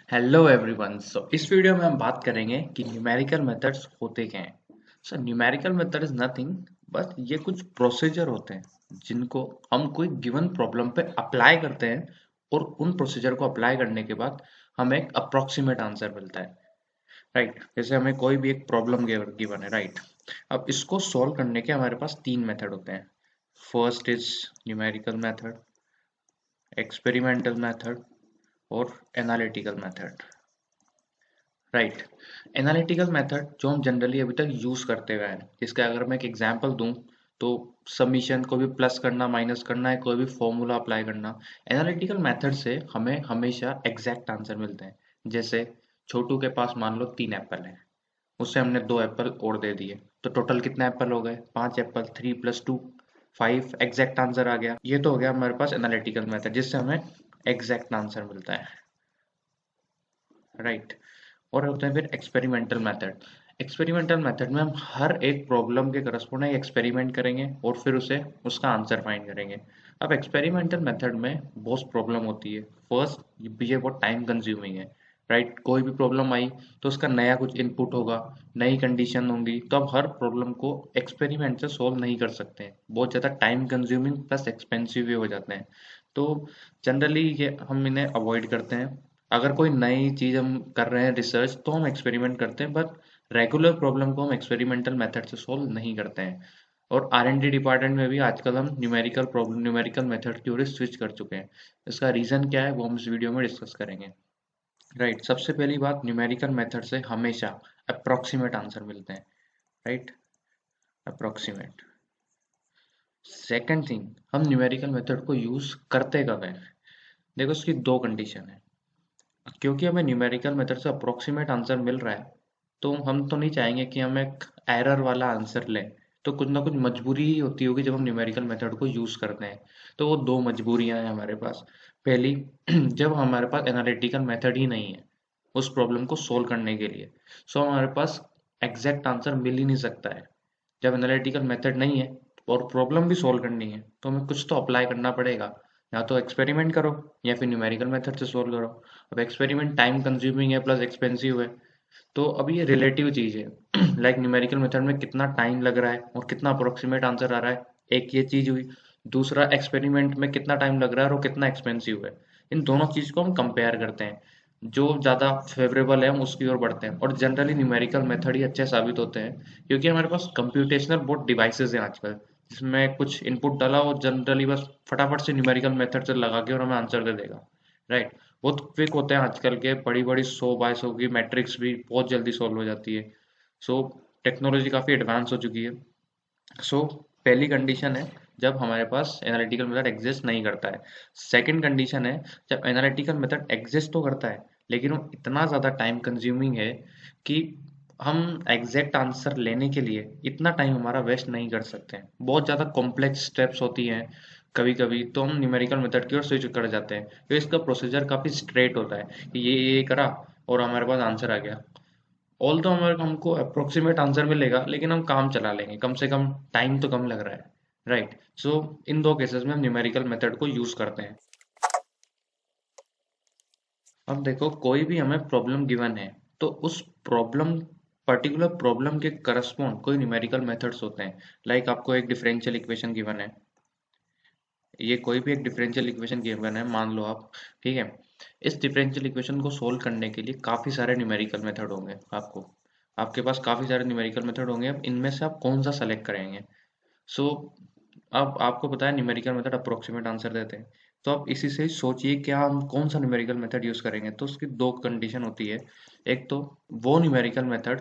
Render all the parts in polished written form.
Hello everyone. इस video में हम बात करेंगे कि न्यूमेरिकल मेथड्स होते क्या हैं। Numerical method is nothing but ये कुछ प्रोसीजर होते हैं जिनको हम कोई गिवन प्रॉब्लम पे अप्लाई करते हैं और उन प्रोसीजर को अप्लाई करने के बाद हमें एक अप्रोक्सीमेट आंसर मिलता है। राइट, जैसे हमें कोई भी एक प्रॉब्लम गिवन है। राइट, अब इसको सॉल्व करने के हमारे पास तीन मेथड होते हैं। First is numerical method, experimental method और analytical method. Right, analytical method जो हम जनरली अभी तक यूज करते हुए हैं, जिसका अगर मैं एक एग्जांपल दूं तो समीशन को भी प्लस करना माइनस करना है, कोई भी फॉर्मूला अप्लाई करना, एनालिटिकल मेथड से हमें हमेशा एग्जैक्ट आंसर मिलते हैं। जैसे छोटू के पास मान लो 3 एप्पल है, उससे हमने 2 एप्पल और दे दिए, तो टोटल कितने एप्पल हो गए? 5 एप्पल, 3 + 2 5, एग्जैक्ट आंसर आ गया। ये तो हो गया हमारे पास एनालिटिकल मेथड जिससे हमें एग्जैक्ट आंसर मिलता है। राइट, और होते हैं फिर एक्सपेरिमेंटल मेथड। एक्सपेरिमेंटल मेथड में हम हर एक प्रॉब्लम के करस्पॉन्डिंग एक्सपेरिमेंट करेंगे और फिर उसे उसका आंसर फाइंड करेंगे। अब एक्सपेरिमेंटल मेथड में बहुत प्रॉब्लम होती है। फर्स्ट, ये बहुत टाइम कंज्यूमिंग है। राइट, कोई भी प्रॉब्लम आई तो उसका नया कुछ इनपुट होगा, नई कंडीशन होंगी, तो अब हर प्रॉब्लम को एक्सपेरिमेंट से सोल्व नहीं कर सकते हैं। बहुत ज़्यादा टाइम कंज्यूमिंग प्लस एक्सपेंसिव भी हो जाते हैं। तो जनरली ये हम इन्हें अवॉइड करते हैं। अगर कोई नई चीज़ हम कर रहे हैं रिसर्च, तो हम एक्सपेरिमेंट करते हैं, बट रेगुलर प्रॉब्लम को हम एक्सपेरिमेंटल मेथड से सॉल्व नहीं करते हैं। और R&D डिपार्टमेंट में भी आजकल हम न्यूमेरिकल मेथड की ओर स्विच कर चुके हैं। इसका रीज़न क्या है वो हम इस वीडियो में डिस्कस करेंगे। राइट, सबसे पहली बात, न्यूमेरिकल मेथड से हमेशा अप्रोक्सीमेट आंसर मिलते हैं। Right, approximate. सेकेंड थिंग, हम न्यूमेरिकल मेथड को यूज़ करते कब हैं? देखो, इसकी दो कंडीशन है। क्योंकि हमें न्यूमेरिकल मेथड से अप्रोक्सीमेट आंसर मिल रहा है, तो हम तो नहीं चाहेंगे कि हम एक एरर वाला आंसर लें। तो कुछ ना कुछ मजबूरी ही होती होगी जब हम न्यूमेरिकल मेथड को यूज करते हैं। तो वो दो मजबूरियां हैं हमारे पास। पहली, जब हमारे पास एनालिटिकल मेथड ही नहीं है उस प्रॉब्लम को सोल्व करने के लिए, सो हमारे पास एग्जैक्ट आंसर मिल ही नहीं सकता है। जब एनालिटिकल मेथड नहीं है और प्रॉब्लम भी सोल्व करनी है, तो हमें कुछ तो अप्लाई करना पड़ेगा। या तो एक्सपेरिमेंट करो या फिर न्यूमेरिकल मेथड से सोल्व करो। अब एक्सपेरिमेंट टाइम कंज्यूमिंग है प्लस एक्सपेंसिव है, तो अब ये रिलेटिव चीज है। लाइक न्यूमेरिकल मेथड में कितना टाइम लग रहा है और कितना अप्रोक्सीमेट आंसर आ रहा है, एक ये चीज हुई। दूसरा, एक्सपेरिमेंट में कितना टाइम लग रहा है और कितना एक्सपेंसिव है। इन दोनों चीज को हम कंपेयर करते हैं, जो ज्यादा फेवरेबल है हम उसकी ओर बढ़ते हैं। और जनरली न्यूमेरिकल मेथड ही अच्छे साबित होते हैं, क्योंकि हमारे पास कंप्यूटेशनल बहुत डिवाइसेस हैं आजकल, जिसमें कुछ इनपुट डाला और जनरली बस फटाफट से न्यूमेरिकल मेथड से लगा के और हमें आंसर दे देगा। राइट, बहुत क्विक होते हैं आजकल के, बड़ी बड़ी 100 बाय 100 की मैट्रिक्स भी बहुत जल्दी सॉल्व हो जाती है। सो टेक्नोलॉजी काफ़ी एडवांस हो चुकी है। सो पहली कंडीशन है जब हमारे पास एनालिटिकल मेथड एग्जिस्ट नहीं करता है। सेकंड कंडीशन है जब एनालिटिकल मेथड एग्जिस्ट तो करता है, लेकिन वो इतना ज़्यादा टाइम कंज्यूमिंग है कि हम एग्जैक्ट आंसर लेने के लिए इतना टाइम हमारा वेस्ट नहीं कर सकते हैं। बहुत ज़्यादा कॉम्प्लेक्स स्टेप्स होती हैं कभी कभी, तो हम न्यूमेरिकल मेथड की ओर स्विच कर जाते हैं। तो इसका प्रोसीजर काफ़ी स्ट्रेट होता है कि ये करा और हमारे पास आंसर आ गया। ऑल तो हमारे हमको अप्रोक्सीमेट आंसर मिलेगा, लेकिन हम काम चला लेंगे, कम से कम टाइम तो कम लग रहा है। राइट, सो इन दो केसेस में हम न्यूमेरिकल मेथड को यूज करते हैं। अब देखो, कोई भी हमें प्रॉब्लम गिवन है, तो उस पर्टिकुलर प्रॉब्लम के करस्पॉन्ड कोई न्यूमेरिकल मेथड्स होते हैं। लाइक आपको एक डिफरेंशियल इक्वेशन गिवन है, ये कोई भी एक डिफरेंशियल इक्वेशन गिवन है मान लो आप। ठीक है, इस डिफरेंशियल इक्वेशन को सोल्व करने के लिए काफ़ी सारे न्यूमेरिकल मेथड होंगे। आपके पास काफ़ी सारे न्यूमेरिकल मेथड होंगे। अब इनमें से आप कौन सा सेलेक्ट करेंगे? सो अब आपको पता है न्यूमेरिकल मेथड अप्रोक्सीमेट आंसर देते हैं, तो आप इसी से ही सोचिए क्या हम कौन सा न्यूमेरिकल मेथड यूज करेंगे। तो उसकी दो कंडीशन होती है। एक तो वो न्यूमेरिकल मेथड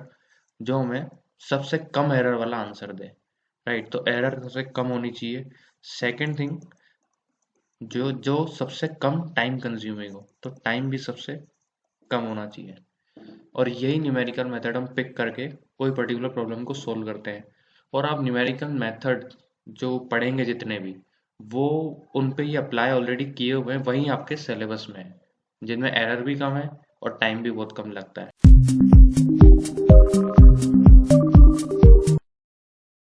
जो हमें सबसे कम एरर वाला आंसर दे। राइट, तो एरर सबसे कम होनी चाहिए। सेकंड थिंग, जो जो सबसे कम टाइम कंज्यूमिंग हो, तो टाइम भी सबसे कम होना चाहिए। और यही न्यूमेरिकल मेथड हम पिक करके कोई पर्टिकुलर प्रॉब्लम को सोल्व करते हैं। और आप न्यूमेरिकल मेथड जो पढ़ेंगे जितने भी, वो उन पे ही अप्लाई ऑलरेडी किए हुए हैं, वही आपके सिलेबस में है, जिनमें एरर भी कम है और टाइम भी बहुत कम लगता है।